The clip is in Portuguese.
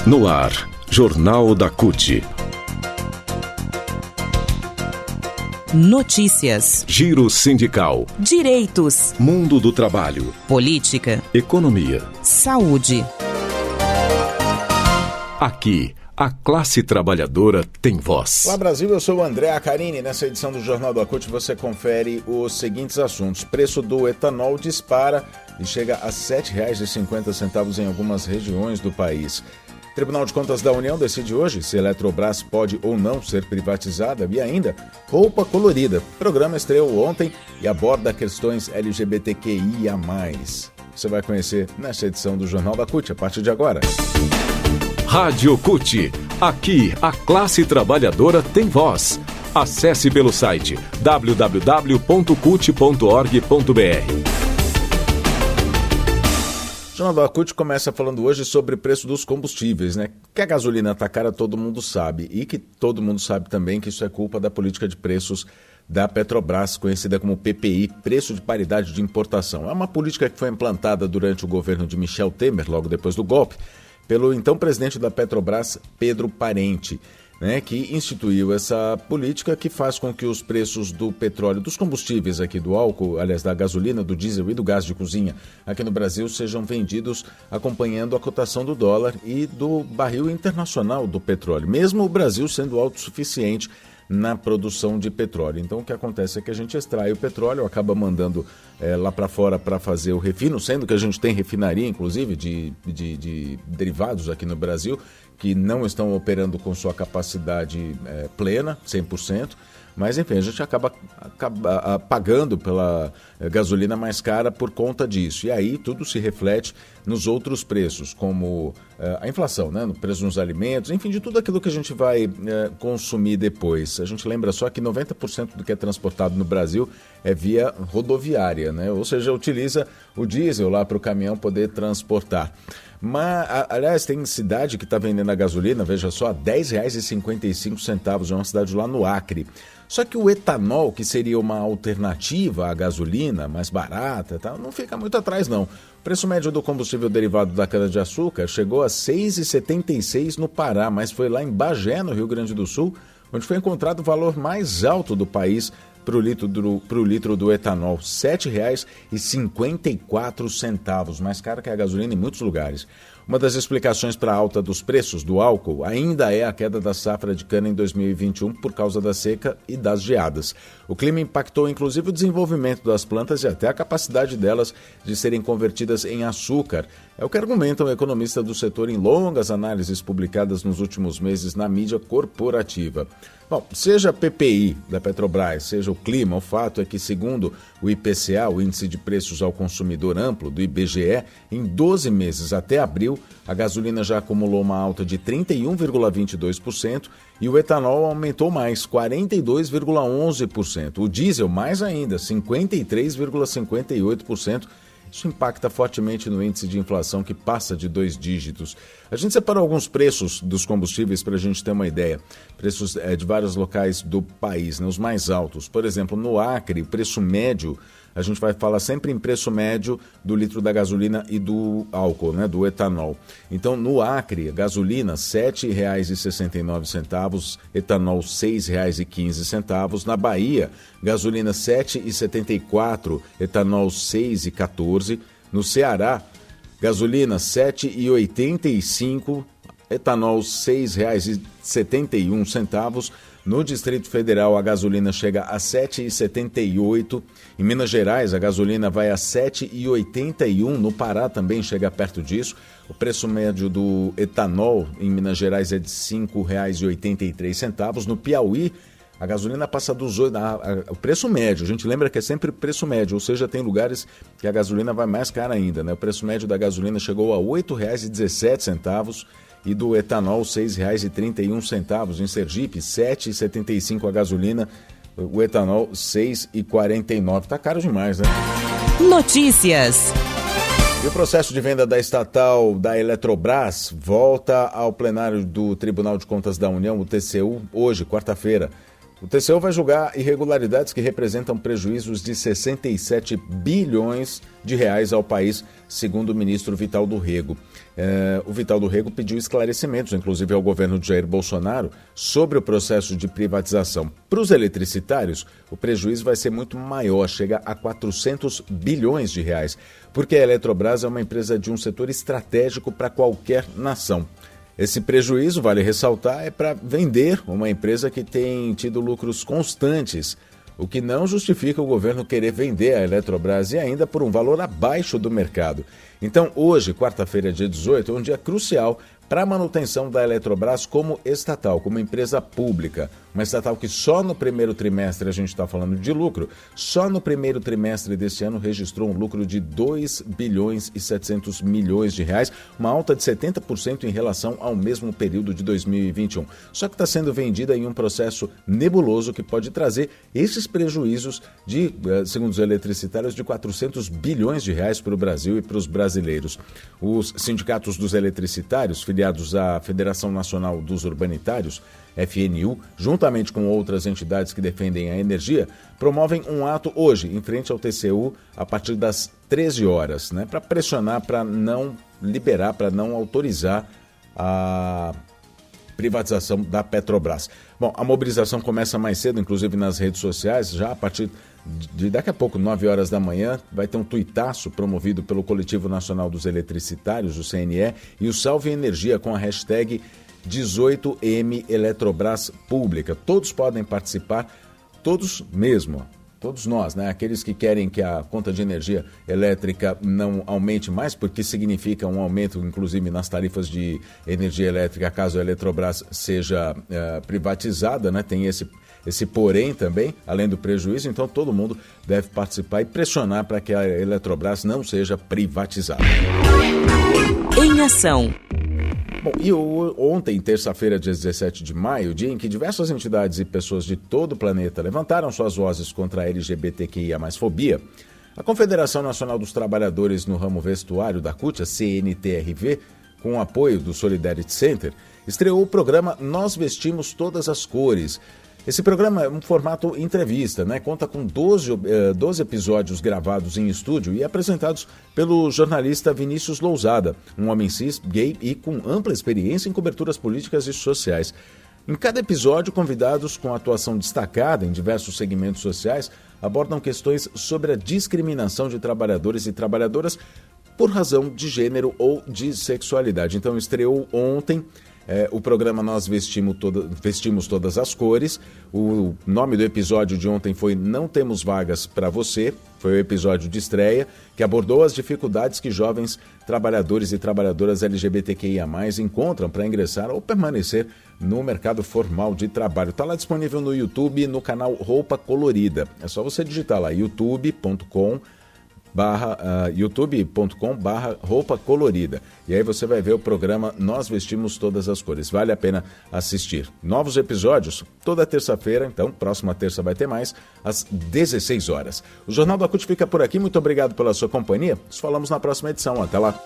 No ar, Jornal da CUT. Notícias. Giro sindical. Direitos. Mundo do trabalho. Política. Economia. Saúde. Aqui, a classe trabalhadora tem voz. Olá Brasil, eu sou o André Acarini. Nessa edição do Jornal da CUT você confere os seguintes assuntos. Preço do etanol dispara e chega a R$ 7,50 em algumas regiões do país. Tribunal de Contas da União decide hoje se a Eletrobras pode ou não ser privatizada. E ainda, roupa colorida. O programa estreou ontem e aborda questões LGBTQIA+. Você vai conhecer nesta edição do Jornal da CUT a partir de agora. Rádio CUT. Aqui, a classe trabalhadora tem voz. Acesse pelo site www.cut.org.br. O Jornal da CUT começa falando hoje sobre o preço dos combustíveis, né? Que a gasolina está cara, todo mundo sabe. E que todo mundo sabe também que isso é culpa da política de preços da Petrobras, conhecida como PPI, Preço de Paridade de Importação. É uma política que foi implantada durante o governo de Michel Temer, logo depois do golpe, pelo então presidente da Petrobras, Pedro Parente, né, que instituiu essa política que faz com que os preços do petróleo, dos combustíveis aqui, do álcool, aliás, da gasolina, do diesel e do gás de cozinha aqui no Brasil sejam vendidos acompanhando a cotação do dólar e do barril internacional do petróleo, mesmo o Brasil sendo autossuficiente na produção de petróleo. Então o que acontece é que a gente extrai o petróleo, acaba mandando lá para fora para fazer o refino, sendo que a gente tem refinaria, inclusive, de derivados aqui no Brasil, que não estão operando com sua capacidade plena, 100%, mas enfim, a gente acaba pagando pela gasolina mais cara por conta disso. E aí tudo se reflete nos outros preços, como a inflação, né? No preço nos alimentos, enfim, de tudo aquilo que a gente vai consumir depois. A gente lembra só que 90% do que é transportado no Brasil é via rodoviária, né? Ou seja, utiliza o diesel lá para o caminhão poder transportar. Mas, aliás, tem cidade que está vendendo a gasolina, veja só, R$ 10,55, é uma cidade lá no Acre. Só que o etanol, que seria uma alternativa à gasolina, mais barata, tá, não fica muito atrás não. O preço médio do combustível derivado da cana-de-açúcar chegou a R$ 6,76 no Pará, mas foi lá em Bagé, no Rio Grande do Sul, onde foi encontrado o valor mais alto do país para o litro do etanol, R$ 7,54, mais caro que a gasolina em muitos lugares. Uma das explicações para a alta dos preços do álcool ainda é a queda da safra de cana em 2021 por causa da seca e das geadas. O clima impactou inclusive o desenvolvimento das plantas e até a capacidade delas de serem convertidas em açúcar. É o que argumenta um economista do setor em longas análises publicadas nos últimos meses na mídia corporativa. Bom, seja a PPI da Petrobras, seja o clima, o fato é que, segundo o IPCA, o Índice de Preços ao Consumidor Amplo, do IBGE, em 12 meses até abril, a gasolina já acumulou uma alta de 31,22% e o etanol aumentou mais, 42,11%. O diesel, mais ainda, 53,58%. Isso impacta fortemente no índice de inflação que passa de 2 dígitos. A gente separou alguns preços dos combustíveis para a gente ter uma ideia. Preços de vários locais do país, né, os mais altos. Por exemplo, no Acre, o preço médio, a gente vai falar sempre em preço médio do litro da gasolina e do álcool, né, do etanol. Então, no Acre, gasolina R$ 7,69, etanol R$ 6,15. Na Bahia, gasolina R$ 7,74, etanol R$ 6,14. No Ceará, gasolina R$ 7,85, etanol R$ 6,71. No Distrito Federal, a gasolina chega a R$ 7,78. Em Minas Gerais, a gasolina vai a R$ 7,81. No Pará também chega perto disso. O preço médio do etanol em Minas Gerais é de R$ 5,83. No Piauí, a gasolina passa dos 8. O preço médio, a gente lembra que é sempre o preço médio, ou seja, tem lugares que a gasolina vai mais cara ainda, né? O preço médio da gasolina chegou a R$ 8,17. E do etanol, R$ 6,31. Em Sergipe, R$ 7,75 a gasolina, o etanol R$ 6,49. Tá caro demais, né? Notícias. E o processo de venda da estatal da Eletrobras volta ao plenário do Tribunal de Contas da União, o TCU, hoje, quarta-feira. O TCU vai julgar irregularidades que representam prejuízos de 67 bilhões de reais ao país, segundo o ministro Vital do Rego. O Vital do Rego pediu esclarecimentos, inclusive ao governo de Jair Bolsonaro, sobre o processo de privatização. Para os eletricitários, o prejuízo vai ser muito maior, chega a 400 bilhões de reais, porque a Eletrobras é uma empresa de um setor estratégico para qualquer nação. Esse prejuízo, vale ressaltar, é para vender uma empresa que tem tido lucros constantes, o que não justifica o governo querer vender a Eletrobras e ainda por um valor abaixo do mercado. Então, hoje, quarta-feira, dia 18, é um dia crucial para a manutenção da Eletrobras como estatal, como empresa pública. Uma estatal que só no primeiro trimestre, a gente está falando de lucro, só no primeiro trimestre deste ano registrou um lucro de 2 bilhões e 700 milhões de reais, uma alta de 70% em relação ao mesmo período de 2021. Só que está sendo vendida em um processo nebuloso que pode trazer esses prejuízos de, segundo os eletricitários, de 400 bilhões de reais para o Brasil e para os brasileiros. Os sindicatos dos eletricitários, filiados à Federação Nacional dos Urbanitários, FNU, juntamente com outras entidades que defendem a energia, promovem um ato hoje, em frente ao TCU, a partir das 13 horas, para pressionar, para não liberar, para não autorizar a privatização da Petrobras. Bom, a mobilização começa mais cedo, inclusive nas redes sociais, já a partir de daqui a pouco, 9 horas da manhã, vai ter um tuitaço promovido pelo Coletivo Nacional dos Eletricitários, o CNE, e o Salve Energia com a hashtag 18M Eletrobras Pública. Todos podem participar, todos mesmo, todos nós, aqueles que querem que a conta de energia elétrica não aumente mais, porque significa um aumento, inclusive, nas tarifas de energia elétrica, caso a Eletrobras seja privatizada, tem esse porém também, além do prejuízo. Então todo mundo deve participar e pressionar para que a Eletrobras não seja privatizada. Em ação. Bom, e ontem, terça-feira, dia 17 de maio, dia em que diversas entidades e pessoas de todo o planeta levantaram suas vozes contra a LGBTQIA+fobia, a Confederação Nacional dos Trabalhadores no Ramo Vestuário da CUT, a CNTRV, com o apoio do Solidarity Center, estreou o programa Nós Vestimos Todas as Cores. Esse programa é um formato entrevista, conta com 12 episódios gravados em estúdio e apresentados pelo jornalista Vinícius Lousada, um homem cis, gay e com ampla experiência em coberturas políticas e sociais. Em cada episódio, convidados com atuação destacada em diversos segmentos sociais abordam questões sobre a discriminação de trabalhadores e trabalhadoras por razão de gênero ou de sexualidade. Então, estreou ontem o programa Nós Vestimos Todas as Cores. O nome do episódio de ontem foi Não Temos Vagas para Você. Foi o episódio de estreia que abordou as dificuldades que jovens trabalhadores e trabalhadoras LGBTQIA+, encontram para ingressar ou permanecer no mercado formal de trabalho. Está lá disponível no YouTube, no canal Roupa Colorida. É só você digitar lá youtube.com/roupa colorida. E aí você vai ver o programa Nós Vestimos Todas as Cores. Vale a pena assistir. Novos episódios toda terça-feira, então próxima terça vai ter mais, às 16 horas. O Jornal da CUT fica por aqui. Muito obrigado pela sua companhia. Nos falamos na próxima edição. Até lá.